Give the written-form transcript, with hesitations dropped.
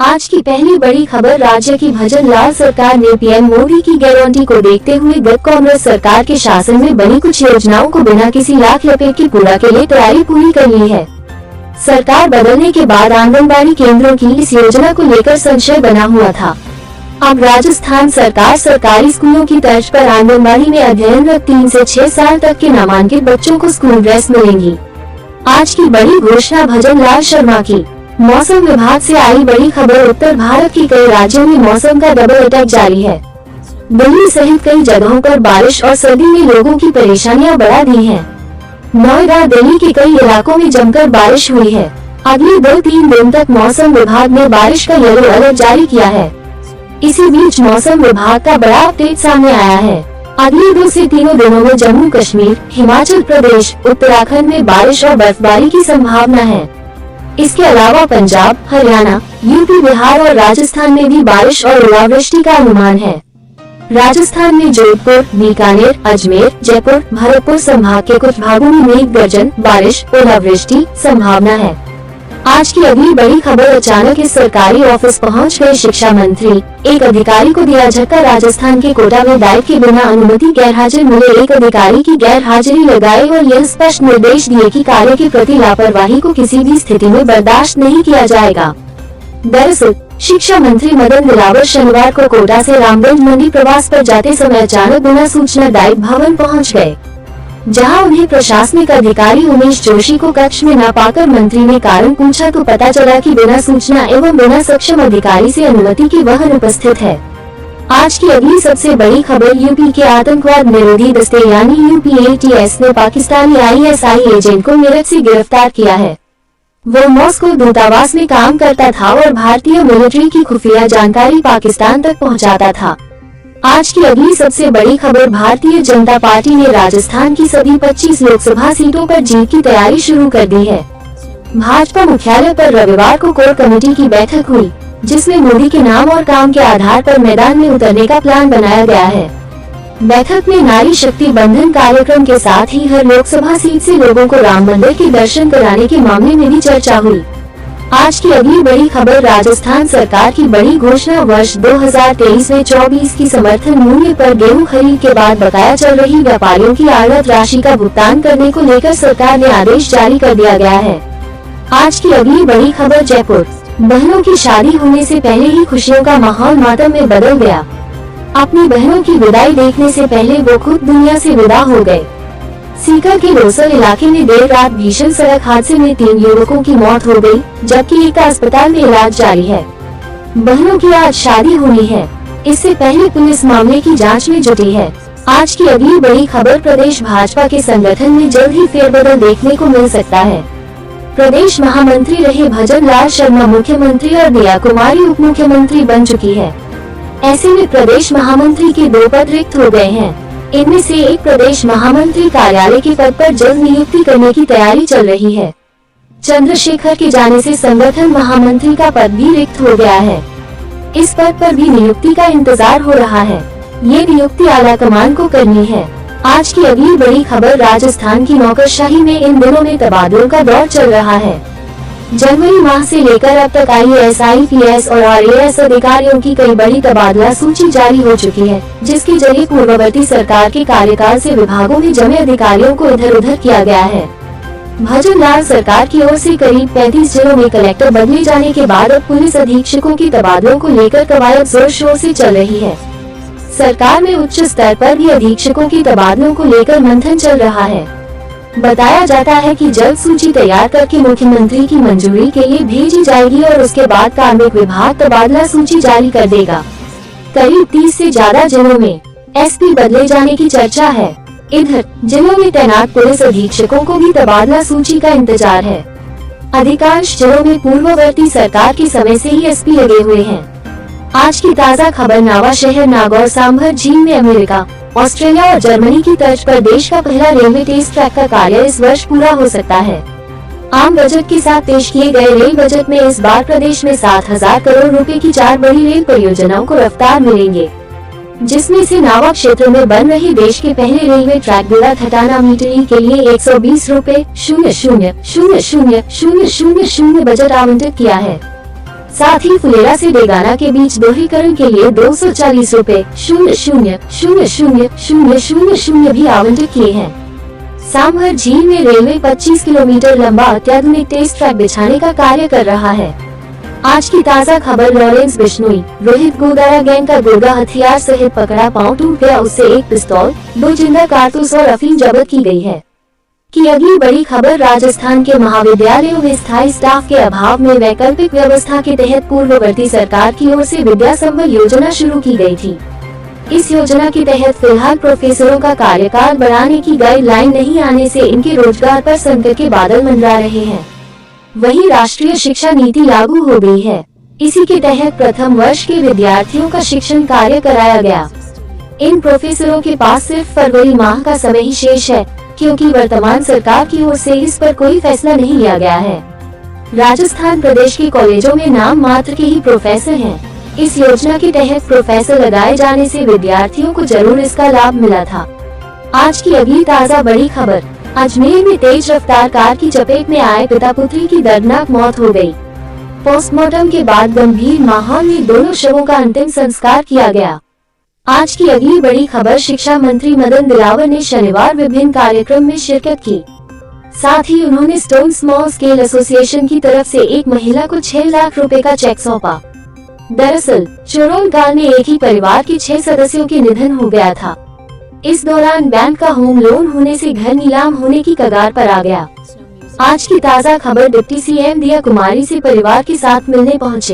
आज की पहली बड़ी खबर, राज्य की भजन लाल सरकार ने पीएम मोदी की गारंटी को देखते हुए गत कांग्रेस सरकार के शासन में बनी कुछ योजनाओं को बिना किसी लाख रुपए की पूरा के लिए तैयारी पूरी कर ली है। सरकार बदलने के बाद आंगनबाड़ी केंद्रों की इस योजना को लेकर संशय बना हुआ था। अब राजस्थान सरकार सरकारी स्कूलों की तर्ज पर आंगनबाड़ी में अध्ययनरत 3 से 6 साल तक के नामांकित बच्चों को स्कूल ड्रेस मिलेंगी। आज की बड़ी घोषणा भजन लाल शर्मा की। मौसम विभाग से आई बड़ी खबर, उत्तर भारत के कई राज्यों में मौसम का डबल अटैक जारी है। दिल्ली सहित कई जगहों पर बारिश और सर्दी ने लोगों की परेशानियां बढ़ा दी हैं। नोएडा, दिल्ली के कई इलाकों में जमकर बारिश हुई है। अगले 2-3 दिन तक मौसम विभाग ने बारिश का येलो अलर्ट जारी किया है। इसी बीच मौसम विभाग का बड़ा अपडेट सामने आया है। अगले 2 से 3 दिनों में जम्मू कश्मीर, हिमाचल प्रदेश, उत्तराखंड में बारिश और बर्फबारी की संभावना है। इसके अलावा पंजाब, हरियाणा, यूपी, बिहार और राजस्थान में भी बारिश और ओलावृष्टि का अनुमान है। राजस्थान में जोधपुर, बीकानेर, अजमेर, जयपुर, भरतपुर संभाग के कुछ भागों में मेघ गर्जन, बारिश, ओलावृष्टि संभावना है। आज की अगली बड़ी खबर, अचानक इस सरकारी ऑफिस पहुंच गए शिक्षा मंत्री। एक अधिकारी को दिया झटका। राजस्थान के कोटा में डाइट के बिना अनुमति गैरहाजिर मिले एक अधिकारी की गैर हाजिरी लगाई और यह स्पष्ट निर्देश दिए कि कार्य के प्रति लापरवाही को किसी भी स्थिति में बर्दाश्त नहीं किया जाएगा। दरअसल शिक्षा मंत्री मदन दिलावर शनिवार को कोटा से रामगंज मंडी प्रवास पर जाते समय अचानक बिना सूचना डाइट भवन पहुँच गए, जहां उन्हें प्रशासनिक अधिकारी उमेश जोशी को कक्ष में न पाकर मंत्री ने कारण पूछा तो पता चला कि बिना सूचना एवं बिना सक्षम अधिकारी से अनुमति के वह अनुपस्थित है। आज की अगली सबसे बड़ी खबर, यूपी के आतंकवाद निरोधी दस्ते यानी यूपीएटीएस ने पाकिस्तानी आईएसआई एजेंट को मेरठ से गिरफ्तार किया है। वो मॉस्को दूतावास में काम करता था और भारतीय मिलिट्री की खुफिया जानकारी पाकिस्तान तक पहुँचाता था। आज की अगली सबसे बड़ी खबर, भारतीय जनता पार्टी ने राजस्थान की सभी 25 लोकसभा सीटों पर जीत की तैयारी शुरू कर दी है। भाजपा मुख्यालय पर रविवार को कोर कमेटी की बैठक हुई, जिसमें मोदी के नाम और काम के आधार पर मैदान में उतरने का प्लान बनाया गया है। बैठक में नारी शक्ति बंधन कार्यक्रम के साथ ही हर लोकसभा सीट से लोगों को राम मंदिर के दर्शन कराने के मामले में भी चर्चा हुई। आज की अगली बड़ी खबर, राजस्थान सरकार की बड़ी घोषणा, वर्ष 2023 में 24 की समर्थन मूल्य पर गेहूं खरीद के बाद बकाया चल रही व्यापारियों की आढ़त राशि का भुगतान करने को लेकर सरकार ने आदेश जारी कर दिया गया है। आज की अगली बड़ी खबर, जयपुर, बहनों की शादी होने से पहले ही खुशियों का माहौल मातम में बदल गया। अपनी बहनों की विदाई देखने से पहले वो खुद दुनिया से विदा हो गए। सीकर के लोसर इलाके में देर रात भीषण सड़क हादसे में 3 युवकों की मौत हो गई, जबकि एक का अस्पताल में इलाज जारी है। बहनों की आज शादी हुई है। इससे पहले पुलिस मामले की जांच में जुटी है। आज की अगली बड़ी खबर, प्रदेश भाजपा के संगठन में जल्द ही फेरबदल देखने को मिल सकता है। प्रदेश महामंत्री रहे भजन लाल शर्मा मुख्यमंत्री और दिया कुमारी उप मुख्यमंत्री बन चुकी है। ऐसे में प्रदेश महामंत्री के 2 पद रिक्त हो गए हैं। इनमें से एक प्रदेश महामंत्री कार्यालय के पद पर जल्द नियुक्ति करने की तैयारी चल रही है। चंद्रशेखर के जाने से संगठन महामंत्री का पद भी रिक्त हो गया है। इस पद पर भी नियुक्ति का इंतजार हो रहा है। ये नियुक्ति आला कमान को करनी है। आज की अगली बड़ी खबर, राजस्थान की नौकरशाही में इन दिनों में तबादलों का दौर चल रहा है। जनवरी माह से लेकर अब तक आईएएस, आईपीएस और आरएएस अधिकारियों की कई बड़ी तबादला सूची जारी हो चुकी है, जिसके जरिए पूर्ववर्ती सरकार के कार्यकाल से विभागों में जमे अधिकारियों को इधर उधर किया गया है। भजन लाल सरकार की ओर से करीब 35 जिलों में कलेक्टर बदले जाने के बाद अब पुलिस अधीक्षकों की तबादलों को लेकर कवायद जोर शोर से चल रही है। सरकार में उच्च स्तर पर भी अधीक्षकों की तबादलों को लेकर मंथन चल रहा है। बताया जाता है कि जल्द सूची तैयार करके मुख्यमंत्री की मंजूरी के लिए भेजी जाएगी और उसके बाद कार्मिक विभाग तबादला सूची जारी कर देगा। करीब 30 से ज्यादा जिलों में एसपी बदले जाने की चर्चा है। इधर जिलों में तैनात पुलिस अधीक्षकों को भी तबादला सूची का इंतजार है। अधिकांश जिलों में पूर्ववर्ती सरकार के समय से ही एसपी लगे हुए हैं। आज की ताज़ा खबर, नावा शहर नागौर सांभर झील में अमेरिका, ऑस्ट्रेलिया और जर्मनी की तर्ज पर देश का पहला रेलवे टेस्ट ट्रैक का कार्य इस वर्ष पूरा हो सकता है। आम बजट के साथ पेश किए गए रेल बजट में इस बार प्रदेश में 7,000 करोड़ रुपए की 4 बड़ी रेल परियोजनाओं को रफ्तार मिलेंगे, जिसमें से नावा क्षेत्र में बन रही देश के पहले रेलवे ट्रैक बिला थटाना मीटरिंग के लिए 120 रुपए 0,000,000 बजट आवंटित किया है। साथ ही फुलेरा से डेगाना के बीच दोहरीकरण के लिए 240 रुपए 0,000,000 भी आवंटित किए हैं। सांभर झील में रेलवे 25 किलोमीटर लंबा अत्याधुनिक टेस्ट ट्रैक बिछाने का कार्य कर रहा है। आज की ताज़ा खबर, लॉरेंस बिश्नोई, रोहित गोदारा गैंग का गुर्गा हथियार सहित पकड़ा, पांव टूट गया, उससे एक पिस्तौल, 2 जिंदा कारतूस और अफीम जब्त की गई है। की अगली बड़ी खबर, राजस्थान के महाविद्यालयों में स्थायी स्टाफ के अभाव में वैकल्पिक व्यवस्था के तहत पूर्ववर्ती सरकार की ओर से विद्या संबल योजना शुरू की गई थी। इस योजना के तहत फिलहाल प्रोफेसरों का कार्यकाल बढ़ाने की गाइडलाइन नहीं आने से इनके रोजगार पर संकट के बादल मंडरा रहे हैं। वहीं राष्ट्रीय शिक्षा नीति लागू हो गई है। इसी के तहत प्रथम वर्ष के विद्यार्थियों का शिक्षण कार्य कराया गया। इन प्रोफेसरों के पास सिर्फ फरवरी माह का समय ही शेष है, क्योंकि वर्तमान सरकार की ओर से इस पर कोई फैसला नहीं लिया गया है। राजस्थान प्रदेश के कॉलेजों में नाम मात्र के ही प्रोफेसर हैं। इस योजना के तहत प्रोफेसर लगाए जाने से विद्यार्थियों को जरूर इसका लाभ मिला था। आज की अगली ताज़ा बड़ी खबर, अजमेर में तेज रफ्तार कार की चपेट में आए पिता पुत्री की दर्दनाक मौत हो गई। पोस्टमार्टम के बाद गंभीर माहौल में दोनों शवों का अंतिम संस्कार किया गया। आज की अगली बड़ी खबर, शिक्षा मंत्री मदन दिलावर ने शनिवार विभिन्न कार्यक्रम में शिरकत की। साथ ही उन्होंने स्टोन स्मॉल स्केल एसोसिएशन की तरफ से एक महिला को 6 लाख रुपए का चेक सौंपा। दरअसल चोरोल गांव में एक ही परिवार के 6 सदस्यों के निधन हो गया था। इस दौरान बैंक का होम लोन होने से घर नीलाम होने की कगार पर आ गया। आज की ताज़ा खबर, डिप्टी सीएम दिया कुमारी से परिवार के साथ मिलने पहुंचे।